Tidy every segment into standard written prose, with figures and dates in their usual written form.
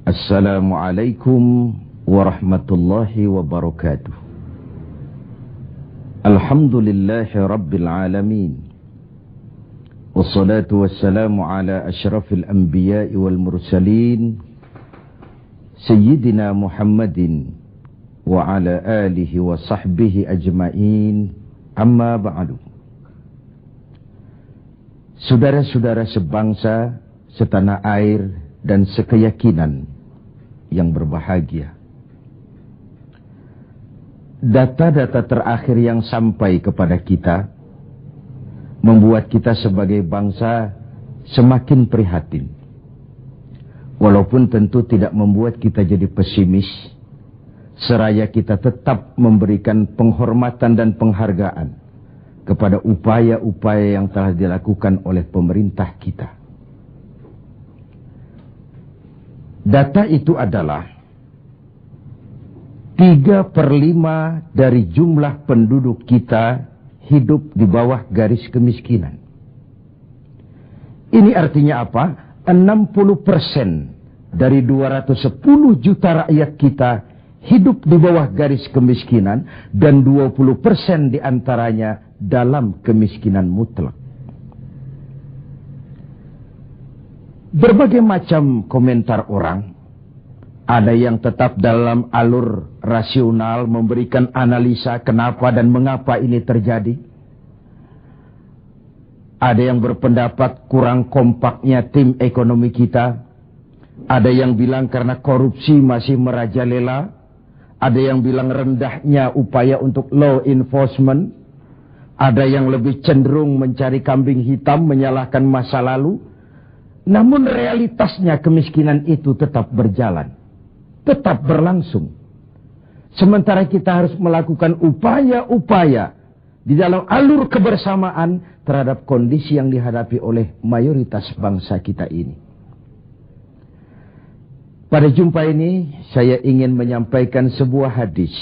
Assalamualaikum warahmatullahi wabarakatuh. Alhamdulillahi rabbil alamin. Wassalatu wassalamu ala ashrafil anbiya'i wal mursalin Sayyidina Muhammadin wa ala alihi wa sahbihi ajma'in. Amma ba'du. Saudara-saudara sebangsa, setanah air dan sekeyakinan yang berbahagia. Data-data terakhir yang sampai kepada kita membuat kita sebagai bangsa semakin prihatin. Walaupun tentu tidak membuat kita jadi pesimis, seraya kita tetap memberikan penghormatan dan penghargaan kepada upaya-upaya yang telah dilakukan oleh pemerintah kita. Data itu adalah 3/5 dari jumlah penduduk kita hidup di bawah garis kemiskinan. Ini artinya apa? 60% dari 210 juta rakyat kita hidup di bawah garis kemiskinan dan 20% diantaranya dalam kemiskinan mutlak. Berbagai macam komentar orang, ada yang tetap dalam alur rasional memberikan analisa kenapa dan mengapa ini terjadi. Ada yang berpendapat kurang kompaknya tim ekonomi kita. Ada yang bilang karena korupsi masih merajalela. Ada yang bilang rendahnya upaya untuk law enforcement. Ada yang lebih cenderung mencari kambing hitam, menyalahkan masa lalu. Namun realitasnya kemiskinan itu tetap berjalan, tetap berlangsung. Sementara kita harus melakukan upaya-upaya di dalam alur kebersamaan terhadap kondisi yang dihadapi oleh mayoritas bangsa kita ini. Pada jumpa ini saya ingin menyampaikan sebuah hadis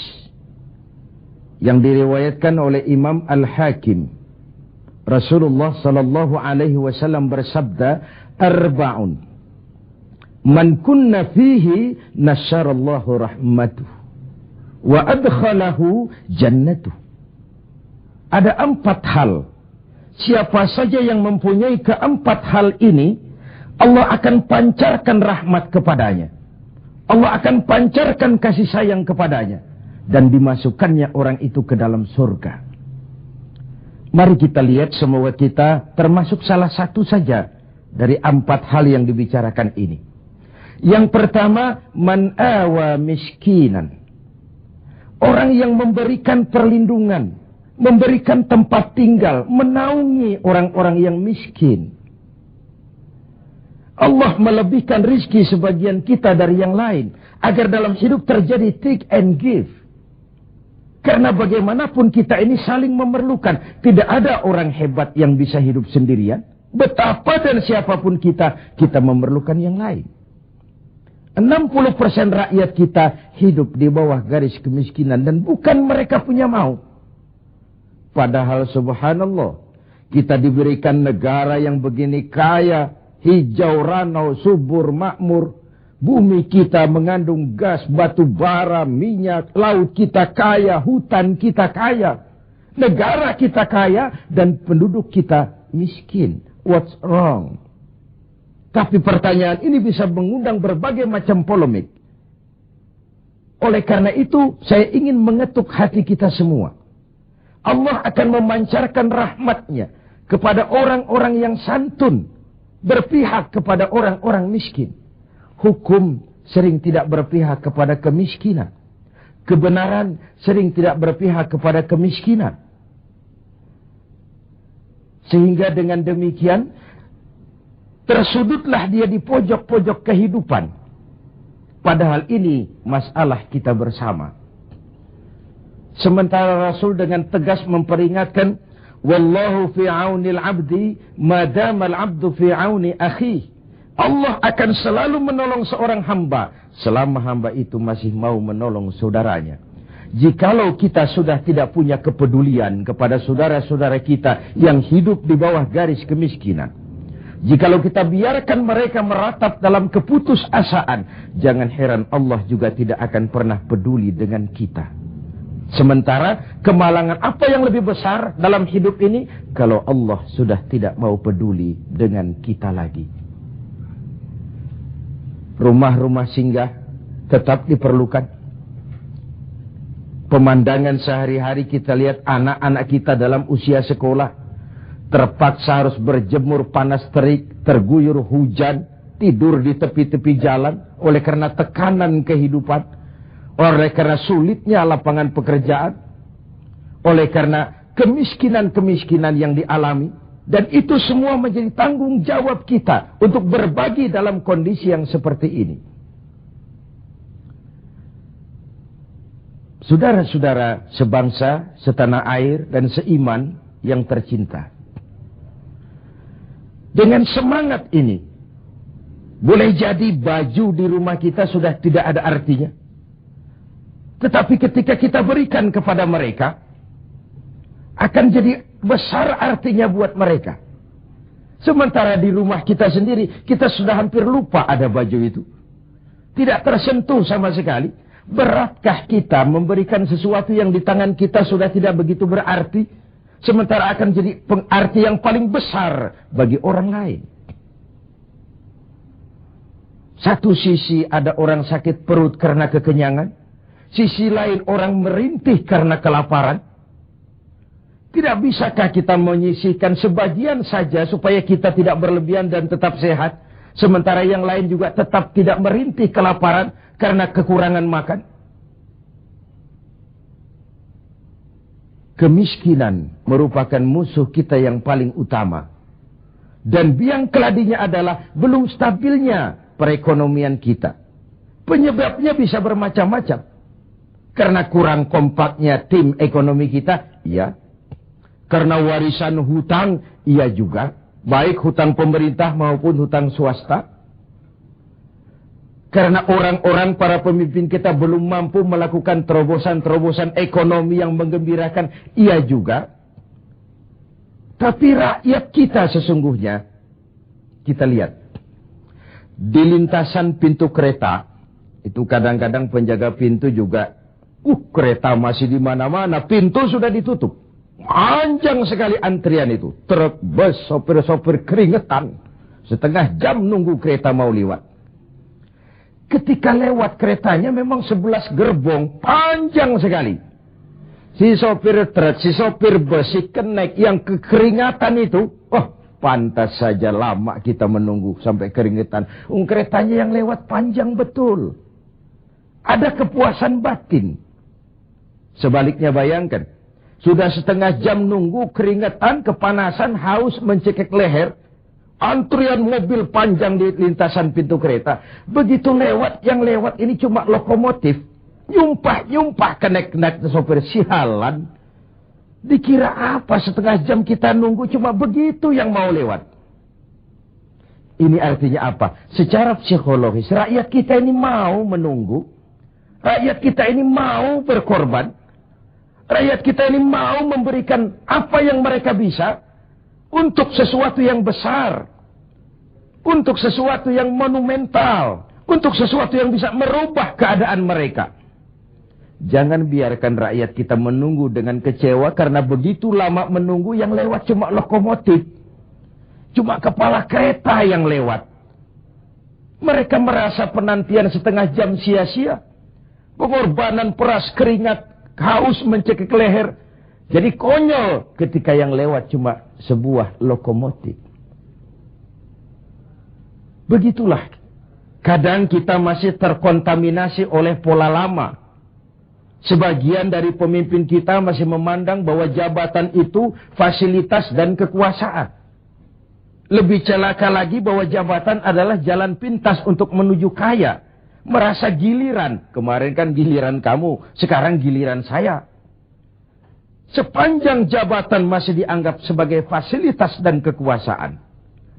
yang diriwayatkan oleh Imam Al-Hakim. Rasulullah sallallahu alaihi wasallam bersabda, "Arba'un man kunna fihi nasyarallahu rahmatuh wa adkhalahu jannatuh." Ada 4 hal. Siapa saja yang mempunyai keempat hal ini, Allah akan pancarkan rahmat kepadanya. Allah akan pancarkan kasih sayang kepadanya dan dimasukkannya orang itu ke dalam surga. Mari kita lihat semoga kita termasuk salah satu saja dari 4 hal yang dibicarakan ini. Yang pertama, man awa miskinan. Orang yang memberikan perlindungan, memberikan tempat tinggal, menaungi orang-orang yang miskin. Allah melebihkan rizki sebagian kita dari yang lain, agar dalam hidup terjadi take and give. Karena bagaimanapun kita ini saling memerlukan. Tidak ada orang hebat yang bisa hidup sendirian. Betapa dan siapapun kita memerlukan yang lain. 60% rakyat kita hidup di bawah garis kemiskinan dan bukan mereka punya mau. Padahal subhanallah, kita diberikan negara yang begini kaya, hijau, ranau, subur, makmur. Bumi kita mengandung gas, batu bara, minyak, laut kita kaya, hutan kita kaya, negara kita kaya, dan penduduk kita miskin. What's wrong? Tapi pertanyaan ini bisa mengundang berbagai macam polemik. Oleh karena itu, saya ingin mengetuk hati kita semua. Allah akan memancarkan rahmatnya kepada orang-orang yang santun, berpihak kepada orang-orang miskin. Hukum sering tidak berpihak kepada kemiskinan. Kebenaran sering tidak berpihak kepada kemiskinan. Sehingga dengan demikian, tersudutlah dia di pojok-pojok kehidupan. Padahal ini masalah kita bersama. Sementara Rasul dengan tegas memperingatkan, Wallahu fi aunil abdi, madamal abdu fi auni akhi. Allah akan selalu menolong seorang hamba selama hamba itu masih mau menolong saudaranya. Jikalau kita sudah tidak punya kepedulian kepada saudara-saudara kita yang hidup di bawah garis kemiskinan, Jikalau kita biarkan mereka meratap dalam keputusasaan, jangan heran Allah juga tidak akan pernah peduli dengan kita. Sementara kemalangan apa yang lebih besar dalam hidup ini kalau Allah sudah tidak mau peduli dengan kita lagi. Rumah-rumah singgah tetap diperlukan. Pemandangan sehari-hari kita lihat anak-anak kita dalam usia sekolah terpaksa harus berjemur panas terik, terguyur hujan, tidur di tepi-tepi jalan oleh karena tekanan kehidupan, oleh karena sulitnya lapangan pekerjaan, oleh karena kemiskinan-kemiskinan yang dialami. Dan itu semua menjadi tanggung jawab kita untuk berbagi dalam kondisi yang seperti ini. Saudara-saudara sebangsa, setanah air, dan seiman yang tercinta. Dengan semangat ini, boleh jadi baju di rumah kita sudah tidak ada artinya. Tetapi ketika kita berikan kepada mereka, akan jadi besar artinya buat mereka. Sementara di rumah kita sendiri, kita sudah hampir lupa ada baju itu. Tidak tersentuh sama sekali. Beratkah kita memberikan sesuatu yang di tangan kita sudah tidak begitu berarti? Sementara akan jadi pengarti yang paling besar bagi orang lain. Satu sisi ada orang sakit perut karena kekenyangan. Sisi lain orang merintih karena kelaparan. Tidak bisakah kita menyisihkan sebagian saja supaya kita tidak berlebihan dan tetap sehat. Sementara yang lain juga tetap tidak merintih kelaparan karena kekurangan makan. Kemiskinan merupakan musuh kita yang paling utama. Dan biang keladinya adalah belum stabilnya perekonomian kita. Penyebabnya bisa bermacam-macam. Karena kurang kompaknya tim ekonomi kita, iya. Karena warisan hutang, iya juga. Baik hutang pemerintah maupun hutang swasta. Karena orang-orang para pemimpin kita belum mampu melakukan terobosan-terobosan ekonomi yang menggembirakan, iya juga. Tapi rakyat kita sesungguhnya, kita lihat. Di lintasan pintu kereta, itu kadang-kadang penjaga pintu juga, kereta masih di mana-mana, pintu sudah ditutup. Panjang sekali antrian itu. Truk, bus, sopir-sopir keringetan. Setengah jam nunggu kereta mau lewat. Ketika lewat keretanya memang 11 gerbong, panjang sekali. Si sopir truk, si sopir bus, si kenek yang kekeringatan itu, pantas saja lama kita menunggu sampai keringetan. Keretanya yang lewat panjang betul. Ada kepuasan batin. Sebaliknya bayangkan, sudah setengah jam nunggu, keringetan, kepanasan, haus, mencekik leher. Antrian mobil panjang di lintasan pintu kereta. Begitu lewat, yang lewat ini cuma lokomotif. Nyumpah-nyumpah kenek-kenek sopir sialan. Dikira apa setengah jam kita nunggu cuma begitu yang mau lewat. Ini artinya apa? Secara psikologis, rakyat kita ini mau menunggu. Rakyat kita ini mau berkorban. Rakyat kita ini mau memberikan apa yang mereka bisa. Untuk sesuatu yang besar. Untuk sesuatu yang monumental. Untuk sesuatu yang bisa merubah keadaan mereka. Jangan biarkan rakyat kita menunggu dengan kecewa. Karena begitu lama menunggu yang lewat cuma lokomotif. Cuma kepala kereta yang lewat. Mereka merasa penantian setengah jam sia-sia. Pengorbanan peras keringat. Haus mencekik leher. Jadi konyol ketika yang lewat cuma sebuah lokomotif. Begitulah. Kadang kita masih terkontaminasi oleh pola lama. Sebagian dari pemimpin kita masih memandang bahwa jabatan itu fasilitas dan kekuasaan. Lebih celaka lagi bahwa jabatan adalah jalan pintas untuk menuju kaya. Merasa giliran. Kemarin kan giliran kamu, sekarang giliran saya. Sepanjang jabatan masih dianggap sebagai fasilitas dan kekuasaan.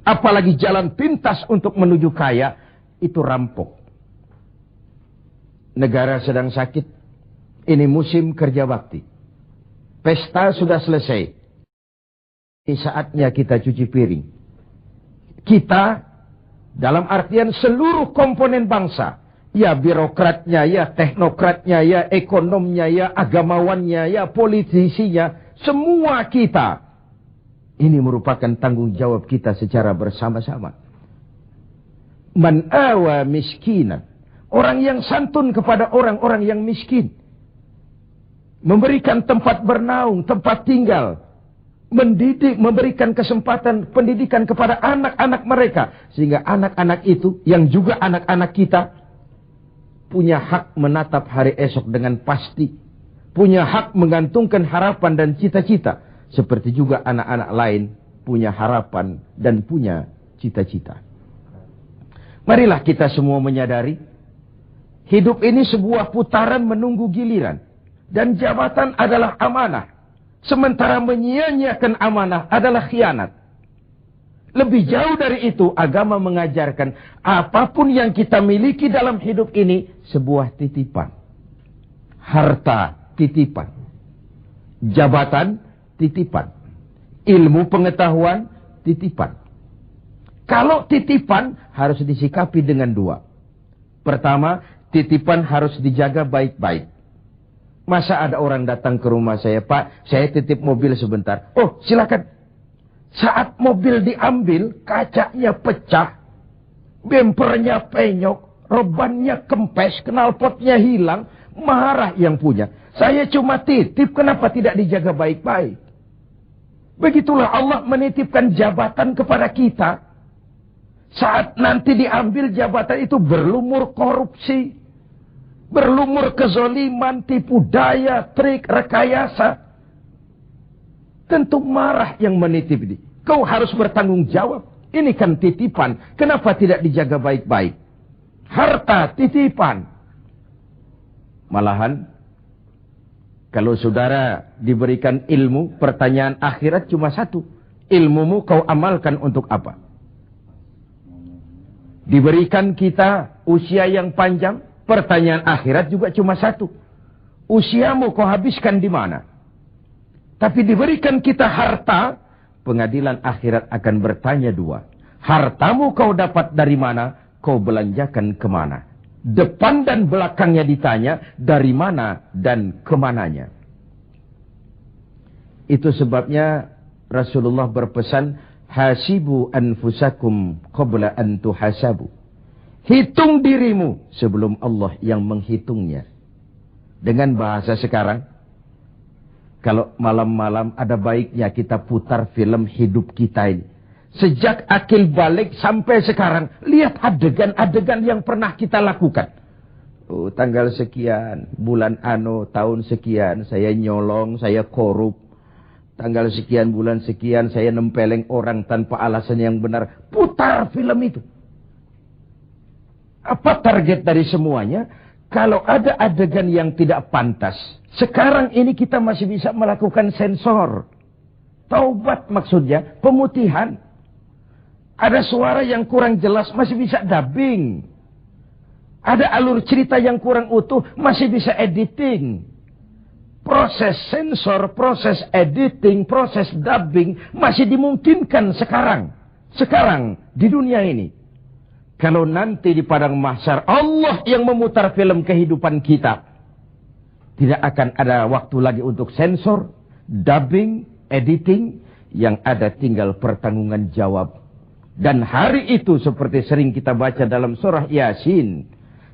Apalagi jalan pintas untuk menuju kaya, itu rampok. Negara sedang sakit. Ini musim kerja bakti. Pesta sudah selesai. Ini saatnya kita cuci piring. Kita, dalam artian seluruh komponen bangsa, ya birokratnya, ya teknokratnya, ya ekonomnya, ya agamawannya, ya politisinya, semua kita. Ini merupakan tanggung jawab kita secara bersama-sama. Man awa miskinan. Orang yang santun kepada orang-orang yang miskin. Memberikan tempat bernaung, tempat tinggal. Mendidik, memberikan kesempatan pendidikan kepada anak-anak mereka. Sehingga anak-anak itu, yang juga anak-anak kita, punya hak menatap hari esok dengan pasti. Punya hak menggantungkan harapan dan cita-cita. Seperti juga anak-anak lain punya harapan dan punya cita-cita. Marilah kita semua menyadari, hidup ini sebuah putaran menunggu giliran. Dan jabatan adalah amanah. Sementara menyia-nyiakan amanah adalah khianat. Lebih jauh dari itu, agama mengajarkan apapun yang kita miliki dalam hidup ini sebuah titipan. Harta, titipan. Jabatan, titipan. Ilmu pengetahuan, titipan. Kalau titipan harus disikapi dengan dua. Pertama, titipan harus dijaga baik-baik. Masa ada orang datang ke rumah saya, Pak, saya titip mobil sebentar. Oh, silakan. Saat mobil diambil, kacanya pecah, bempernya penyok, rebannya kempes, knalpotnya hilang, marah yang punya. Saya cuma titip, kenapa tidak dijaga baik-baik? Begitulah Allah menitipkan jabatan kepada kita. Saat nanti diambil jabatan itu berlumur korupsi, berlumur kezoliman, tipu daya, trik, rekayasa. Tentu marah yang menitip ini. Kau harus bertanggung jawab. Ini kan titipan. Kenapa tidak dijaga baik-baik? Harta titipan. Malahan, kalau saudara diberikan ilmu, pertanyaan akhirat cuma satu. Ilmumu kau amalkan untuk apa? Diberikan kita usia yang panjang, pertanyaan akhirat juga cuma satu. Usiamu kau habiskan di mana? Tapi diberikan kita harta, pengadilan akhirat akan bertanya dua. Hartamu kau dapat dari mana, kau belanjakan kemana? Depan dan belakangnya ditanya, dari mana dan kemananya. Itu sebabnya Rasulullah berpesan, hasibu anfusakum qabla an tuhasabu. Hitung dirimu sebelum Allah yang menghitungnya. Dengan bahasa sekarang, kalau malam-malam ada baiknya kita putar film hidup kita ini. Sejak akil balik sampai sekarang, lihat adegan-adegan yang pernah kita lakukan. Oh, tanggal sekian, bulan ano, tahun sekian, saya nyolong, saya korup. Tanggal sekian, bulan sekian, saya nempeleng orang tanpa alasan yang benar. Putar film itu. Apa target dari semuanya? Kalau ada adegan yang tidak pantas, sekarang ini kita masih bisa melakukan sensor. Taubat maksudnya, pemutihan. Ada suara yang kurang jelas, masih bisa dubbing. Ada alur cerita yang kurang utuh, masih bisa editing. Proses sensor, proses editing, proses dubbing, masih dimungkinkan sekarang. Sekarang, di dunia ini. Kalau nanti di padang mahsyar Allah yang memutar film kehidupan kita, tidak akan ada waktu lagi untuk sensor, dubbing, editing, yang ada tinggal pertanggungan jawab. Dan hari itu seperti sering kita baca dalam surah Yasin,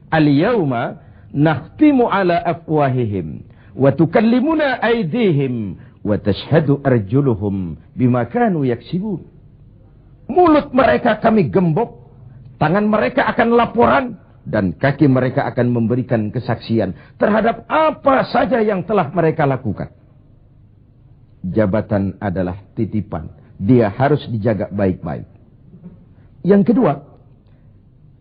al-yawma nakhtimu ala afwahihim wa tukallimuna aydihim wa tashhadu arjuluhum bima kanu yaksibun. Mulut mereka kami gembok, tangan mereka akan laporan, dan kaki mereka akan memberikan kesaksian terhadap apa saja yang telah mereka lakukan. Jabatan adalah titipan. Dia harus dijaga baik-baik. Yang kedua,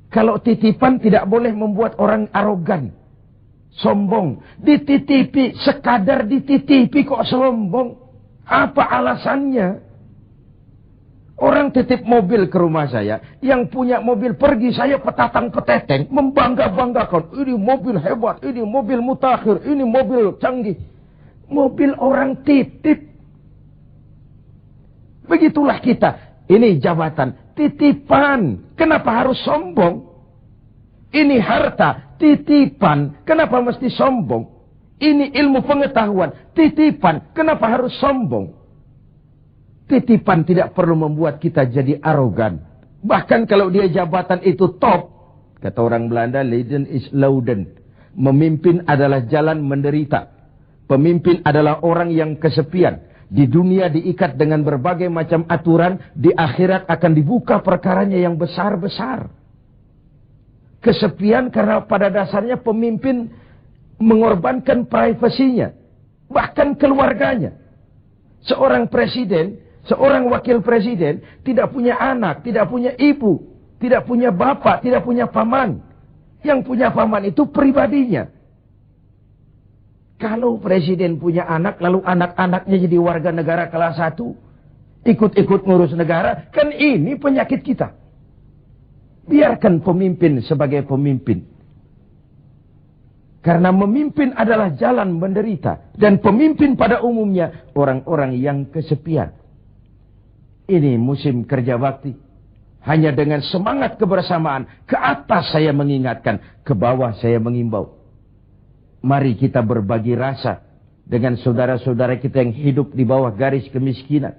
kalau titipan tidak boleh membuat orang arogan, sombong. Dititipi, sekadar dititipi kok sombong. Apa alasannya? Orang titip mobil ke rumah saya, yang punya mobil pergi, saya petatang-peteteng, membangga-banggakan. Ini mobil hebat, ini mobil mutakhir, ini mobil canggih. Mobil orang titip. Begitulah kita. Ini jabatan. titipan. Kenapa harus sombong? Ini harta, titipan. Kenapa mesti sombong? Ini ilmu pengetahuan, titipan. Kenapa harus sombong? Titipan tidak perlu membuat kita jadi arogan. Bahkan kalau dia jabatan itu top, kata orang Belanda, Leiden is Louden. Memimpin adalah jalan menderita. Pemimpin adalah orang yang kesepian. Di dunia diikat dengan berbagai macam aturan. Di akhirat akan dibuka perkaranya yang besar-besar. Kesepian karena pada dasarnya pemimpin mengorbankan privasinya. Bahkan keluarganya. Seorang presiden, seorang wakil presiden tidak punya anak, tidak punya ibu, tidak punya bapak, tidak punya paman. Yang punya paman itu pribadinya. Kalau presiden punya anak, lalu anak-anaknya jadi warga negara kelas 1, ikut-ikut ngurus negara, kan ini penyakit kita. Biarkan pemimpin sebagai pemimpin. Karena memimpin adalah jalan menderita. Dan pemimpin pada umumnya orang-orang yang kesepian. Ini musim kerja bakti. Hanya dengan semangat kebersamaan. Ke atas saya mengingatkan. Ke bawah saya mengimbau. Mari kita berbagi rasa. Dengan saudara-saudara kita yang hidup di bawah garis kemiskinan.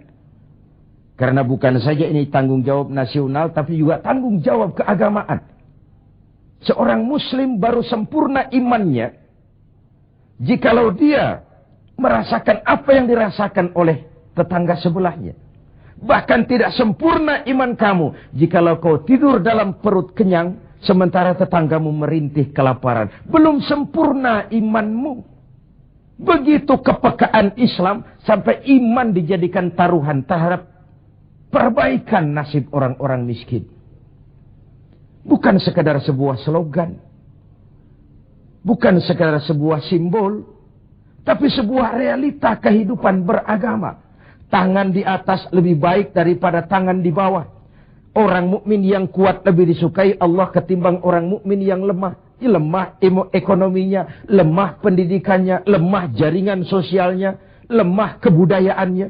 Karena bukan saja ini tanggung jawab nasional, tapi juga tanggung jawab keagamaan. Seorang muslim baru sempurna imannya, jikalau dia merasakan apa yang dirasakan oleh tetangga sebelahnya. Bahkan tidak sempurna iman kamu, jikalau kau tidur dalam perut kenyang, sementara tetanggamu merintih kelaparan. Belum sempurna imanmu. Begitu kepekaan Islam, sampai iman dijadikan taruhan terhadap perbaikan nasib orang-orang miskin. Bukan sekadar sebuah slogan. Bukan sekadar sebuah simbol. Tapi sebuah realita kehidupan beragama. Tangan di atas lebih baik daripada tangan di bawah. Orang mukmin yang kuat lebih disukai Allah ketimbang orang mukmin yang lemah. Lemah ekonominya, lemah pendidikannya, lemah jaringan sosialnya, lemah kebudayaannya.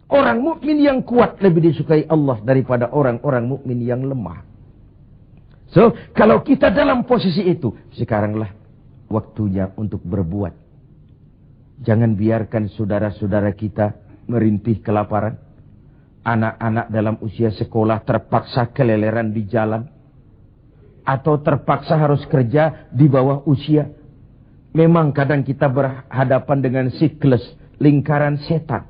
Orang mukmin yang kuat lebih disukai Allah daripada orang-orang mukmin yang lemah. So, kalau kita dalam posisi itu, sekaranglah waktunya untuk berbuat. Jangan biarkan saudara-saudara kita merintih kelaparan. Anak-anak dalam usia sekolah terpaksa keleleran di jalan. Atau terpaksa harus kerja di bawah usia. Memang kadang kita berhadapan dengan siklus lingkaran setan.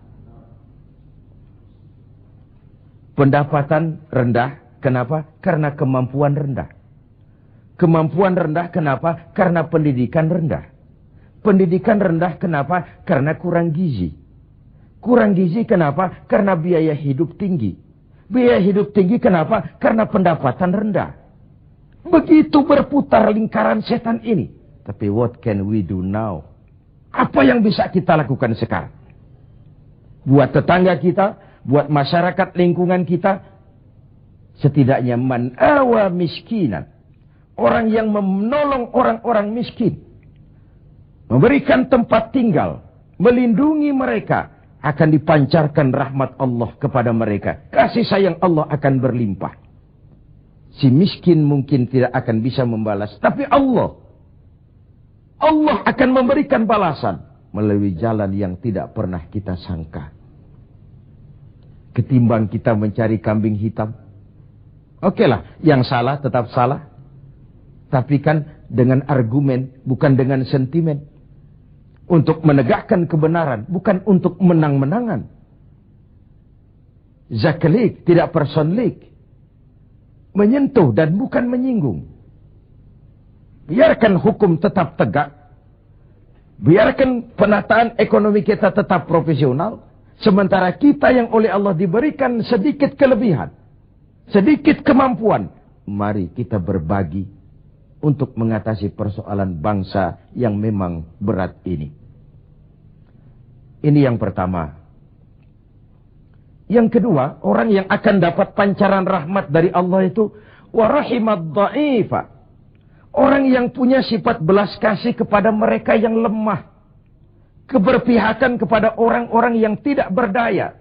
Pendapatan rendah, kenapa? Karena kemampuan rendah. Kemampuan rendah, kenapa? Karena pendidikan rendah. Pendidikan rendah, kenapa? Karena kurang gizi. Kurang gizi, kenapa? Karena biaya hidup tinggi. Biaya hidup tinggi, kenapa? Karena pendapatan rendah. Begitu berputar lingkaran setan ini. Tapi what can we do now? Apa yang bisa kita lakukan sekarang? Buat tetangga kita, buat masyarakat lingkungan kita, setidaknya man awa miskinan. Orang yang menolong orang-orang miskin. Memberikan tempat tinggal. Melindungi mereka. Akan dipancarkan rahmat Allah kepada mereka. Kasih sayang Allah akan berlimpah. Si miskin mungkin tidak akan bisa membalas. Tapi Allah akan memberikan balasan. Melalui jalan yang tidak pernah kita sangka. Ketimbang kita mencari kambing hitam. Oke lah, yang salah tetap salah. Tapi kan dengan argumen, bukan dengan sentimen. Untuk menegakkan kebenaran, bukan untuk menang-menangan. Zaklik, tidak personlik. Menyentuh dan bukan menyinggung. Biarkan hukum tetap tegak. Biarkan penataan ekonomi kita tetap profesional. Sementara kita yang oleh Allah diberikan sedikit kelebihan. Sedikit kemampuan. Mari kita berbagi. Untuk mengatasi persoalan bangsa yang memang berat ini. Ini yang pertama. Yang kedua, orang yang akan dapat pancaran rahmat dari Allah itu. Warahimad dha'ifa. Orang yang punya sifat belas kasih kepada mereka yang lemah. Keberpihakan kepada orang-orang yang tidak berdaya.